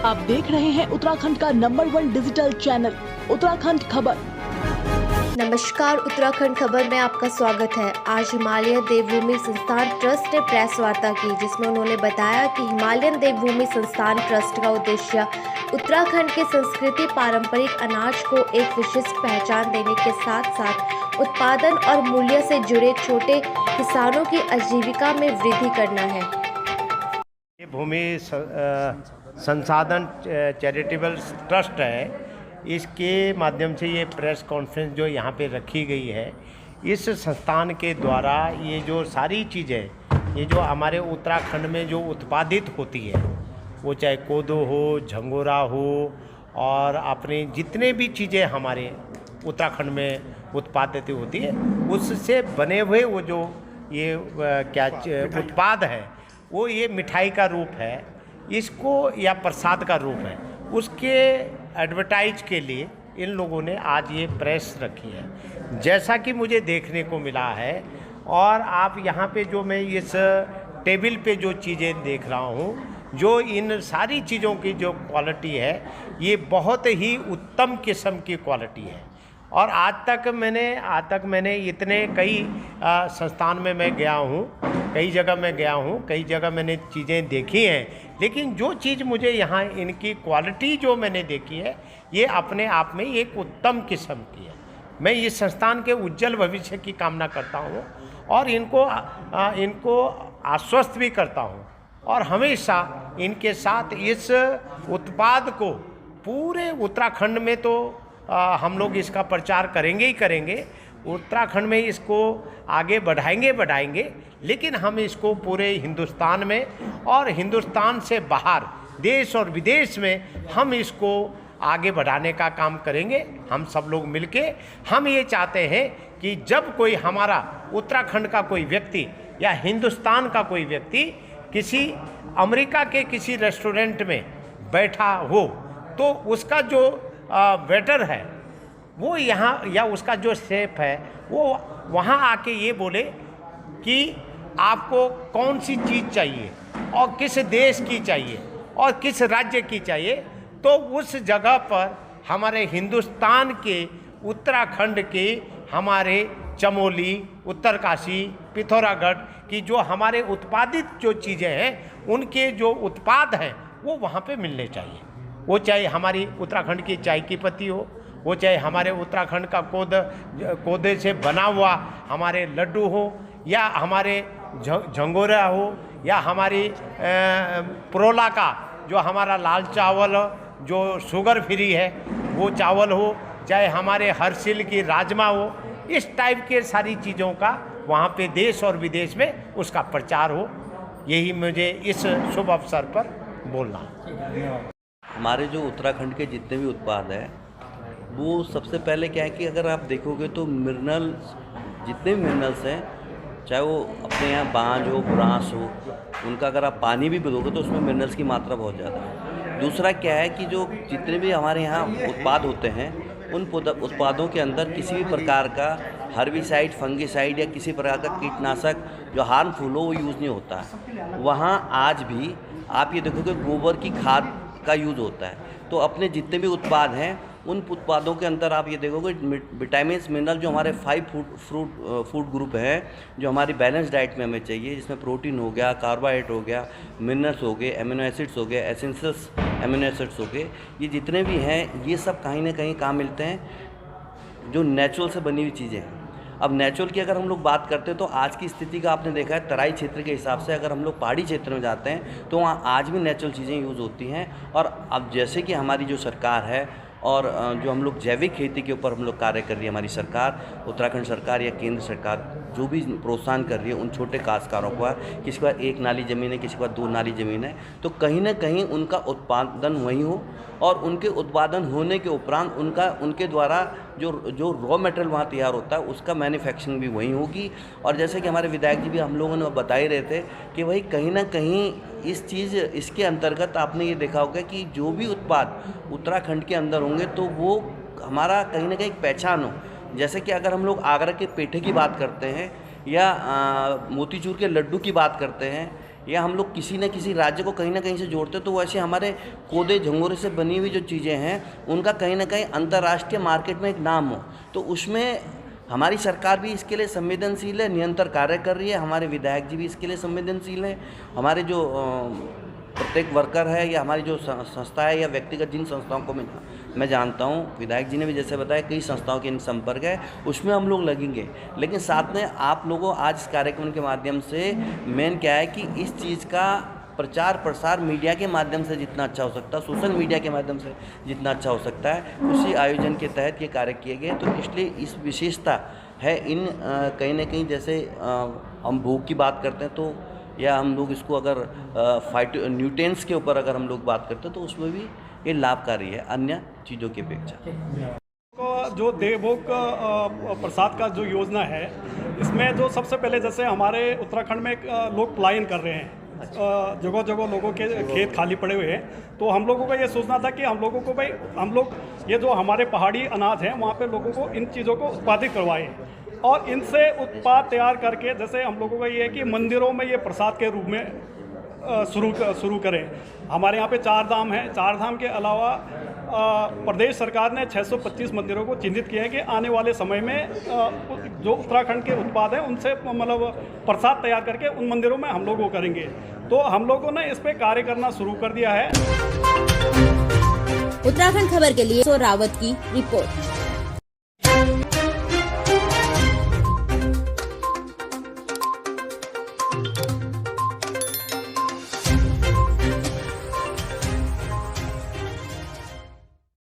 आप देख रहे हैं उत्तराखंड का नंबर 1 डिजिटल चैनल उत्तराखंड खबर। नमस्कार, उत्तराखंड खबर में आपका स्वागत है। आज हिमालयन देवभूमि संस्थान ट्रस्ट ने प्रेस वार्ता की, जिसमें उन्होंने बताया कि हिमालयन देवभूमि संस्थान ट्रस्ट का उद्देश्य उत्तराखंड के संस्कृति पारंपरिक अनाज को एक विशिष्ट पहचान देने के साथ साथ उत्पादन और मूल्य से जुड़े छोटे किसानों की आजीविका में वृद्धि करना है। भूमि संसाधन चैरिटेबल ट्रस्ट है, इसके माध्यम से ये प्रेस कॉन्फ्रेंस जो यहाँ पे रखी गई है, इस संस्थान के द्वारा ये जो सारी चीज़ें, ये जो हमारे उत्तराखंड में जो उत्पादित होती है, वो चाहे कोदो हो, झंगोरा हो और अपने जितने भी चीज़ें हमारे उत्तराखंड में उत्पादित होती है, उससे बने हुए वो जो ये उत्पाद है, वो ये मिठाई का रूप है, इसको या प्रसाद का रूप है, उसके एडवर्टाइज के लिए इन लोगों ने आज ये प्रेस रखी है, जैसा कि मुझे देखने को मिला है। और आप यहाँ पे जो मैं इस टेबल पे जो चीज़ें देख रहा हूँ, जो इन सारी चीज़ों की जो क्वालिटी है, ये बहुत ही उत्तम किस्म की क्वालिटी है। और आज तक मैंने इतने कई संस्थान में मैं गया हूँ, कई जगह मैंने चीज़ें देखी हैं, लेकिन जो चीज़ मुझे यहाँ इनकी क्वालिटी जो मैंने देखी है, ये अपने आप में एक उत्तम किस्म की है। मैं इस संस्थान के उज्जवल भविष्य की कामना करता हूँ और इनको आश्वस्त भी करता हूँ और हमेशा इनके साथ इस उत्पाद को पूरे उत्तराखंड में तो हम लोग इसका प्रचार करेंगे ही करेंगे, उत्तराखंड में इसको आगे बढ़ाएंगे, लेकिन हम इसको पूरे हिंदुस्तान में और हिंदुस्तान से बाहर देश और विदेश में हम इसको आगे बढ़ाने का काम करेंगे। हम सब लोग मिलके हम ये चाहते हैं कि जब कोई हमारा उत्तराखंड का कोई व्यक्ति या हिंदुस्तान का कोई व्यक्ति किसी अमेरिका के किसी रेस्टोरेंट में बैठा हो, तो उसका जो वेटर है वो यहाँ, या उसका जो शेफ है वो वहाँ आके ये बोले कि आपको कौन सी चीज़ चाहिए और किस देश की चाहिए और किस राज्य की चाहिए, तो उस जगह पर हमारे हिंदुस्तान के उत्तराखंड के हमारे चमोली, उत्तरकाशी, पिथौरागढ़ की जो हमारे उत्पादित जो चीज़ें हैं, उनके जो उत्पाद हैं वो वहाँ पे मिलने चाहिए। वो चाहे हमारी उत्तराखंड की चाय की पत्ती हो, वो चाहे हमारे उत्तराखंड का कोदे से बना हुआ हमारे लड्डू हो, या हमारे झंगोरा हो, या हमारी परोला का जो हमारा लाल चावल जो शुगर फ्री है वो चावल हो, चाहे हमारे हरसिल की राजमा हो, इस टाइप के सारी चीज़ों का वहाँ पे देश और विदेश में उसका प्रचार हो। यही मुझे इस शुभ अवसर पर बोलना। हमारे जो उत्तराखंड के जितने भी उत्पाद हैं, वो सबसे पहले क्या है कि अगर आप देखोगे तो जितने भी मिनरल्स हैं, चाहे वो अपने यहाँ बांज हो, ब्रांस हो, उनका अगर आप पानी भी पिलोगे तो उसमें मिनरल्स की मात्रा बहुत ज़्यादा है। दूसरा क्या है कि जो जितने भी हमारे यहाँ उत्पाद होते हैं, उन उत्पादों के अंदर किसी भी प्रकार का हर्बिसाइड, फंगिसाइड या किसी प्रकार का कीटनाशक जो हार्मफुल हो वो यूज़ नहीं होता है। वहाँ आज भी आप ये देखोगे गोबर की खाद का यूज़ होता है। तो अपने जितने भी उत्पाद हैं, उन उत्पादों के अंदर आप ये देखोगे विटामिन मिनरल जो हमारे 5 फूड ग्रुप हैं, जो हमारी बैलेंस डाइट में हमें चाहिए, जिसमें प्रोटीन हो गया, कार्बोहाइड्रेट हो गया, मिनरल्स हो गए, एमिनो एसिड्स हो गए, एसेंशियल्स एमिनो एसिड्स हो गए, ये जितने भी हैं, ये सब कहीं ना कहीं कहाँ मिलते हैं, जो नेचुरल से बनी हुई चीज़ें हैं। अब नेचुरल की अगर हम लोग बात करते हैं तो आज की स्थिति का आपने देखा है, तराई क्षेत्र के हिसाब से अगर हम लोग पहाड़ी क्षेत्र में जाते हैं तो वहाँ आज भी नेचुरल चीज़ें यूज़ होती हैं। और अब जैसे कि हमारी जो सरकार है और जो हम लोग जैविक खेती के ऊपर हम लोग कार्य कर रही है हमारी सरकार, उत्तराखंड सरकार या केंद्र सरकार जो भी प्रोत्साहन कर रही है उन छोटे काश्तकारों को, किसी के पास 1 नाली ज़मीन है, किसी के पास 2 नाली ज़मीन है, तो कहीं ना कहीं उनका उत्पादन वहीं हो और उनके उत्पादन होने के उपरांत उनके द्वारा जो रॉ मटेरियल वहाँ तैयार होता है उसका मैन्युफैक्चरिंग भी वहीं होगी। और जैसे कि हमारे विधायक जी भी हम लोगों ने बता ही रहे थे कि भाई कहीं ना कहीं इसके अंतर्गत आपने ये देखा होगा कि जो भी उत्पाद उत्तराखंड के अंदर होंगे तो वो हमारा कहीं ना कहीं पहचान हो। जैसे कि अगर हम लोग आगरा के पेठे की बात करते हैं या मोतीचूर के लड्डू की बात करते हैं या हम लोग किसी न किसी राज्य को कहीं ना कहीं से जोड़ते हैं, तो वैसे हमारे कोदे झंगोरे से बनी हुई जो चीज़ें हैं उनका कहीं ना कहीं अंतर्राष्ट्रीय मार्केट में एक नाम हो। तो उसमें हमारी सरकार भी इसके लिए संवेदनशील है, निरंतर कार्य कर रही है। हमारे विधायक जी भी इसके लिए संवेदनशील हैं। हमारे जो प्रत्येक वर्कर है या हमारी जो संस्था है या व्यक्तिगत जिन संस्थाओं को मैं जानता हूँ, विधायक जी ने भी जैसे बताया कई संस्थाओं के इन संपर्क है, उसमें हम लोग लगेंगे। लेकिन साथ में आप लोगों आज इस कार्यक्रम के माध्यम से मेन क्या है कि इस चीज़ का प्रचार प्रसार मीडिया के माध्यम से जितना अच्छा हो सकता है, सोशल मीडिया के माध्यम से जितना अच्छा हो सकता है, उसी आयोजन के तहत ये कार्य किए गए। तो इसलिए इस विशेषता है इन कहीं ना कहीं जैसे हम भूख की बात करते हैं तो या हम लोग इसको अगर न्यूट्रिएंट्स के ऊपर अगर हम लोग बात करते हैं तो उसमें भी ये लाभकारी है अन्य चीज़ों की अपेक्षा। जो देवभोग प्रसाद का जो योजना है, इसमें जो सबसे पहले जैसे हमारे उत्तराखंड में लोग पलायन कर रहे हैं, जगह जगह लोगों के खेत खाली पड़े हुए हैं, तो हम लोगों का ये सोचना था कि हम लोगों को भाई हम लोग ये जो हमारे पहाड़ी अनाज हैं वहाँ पे लोगों को इन चीज़ों को उत्पादित करवाएं और इनसे उत्पाद तैयार करके जैसे हम लोगों का ये है कि मंदिरों में ये प्रसाद के रूप में शुरू करें। हमारे यहाँ पे 4 धाम हैं। 4 धाम के अलावा प्रदेश सरकार ने 625 मंदिरों को चिन्हित किया है कि आने वाले समय में जो उत्तराखंड के उत्पाद हैं उनसे मतलब प्रसाद तैयार करके उन मंदिरों में हम लोग वो करेंगे। तो हम लोगों ने इस पे कार्य करना शुरू कर दिया है। उत्तराखंड खबर के लिए रावत की रिपोर्ट।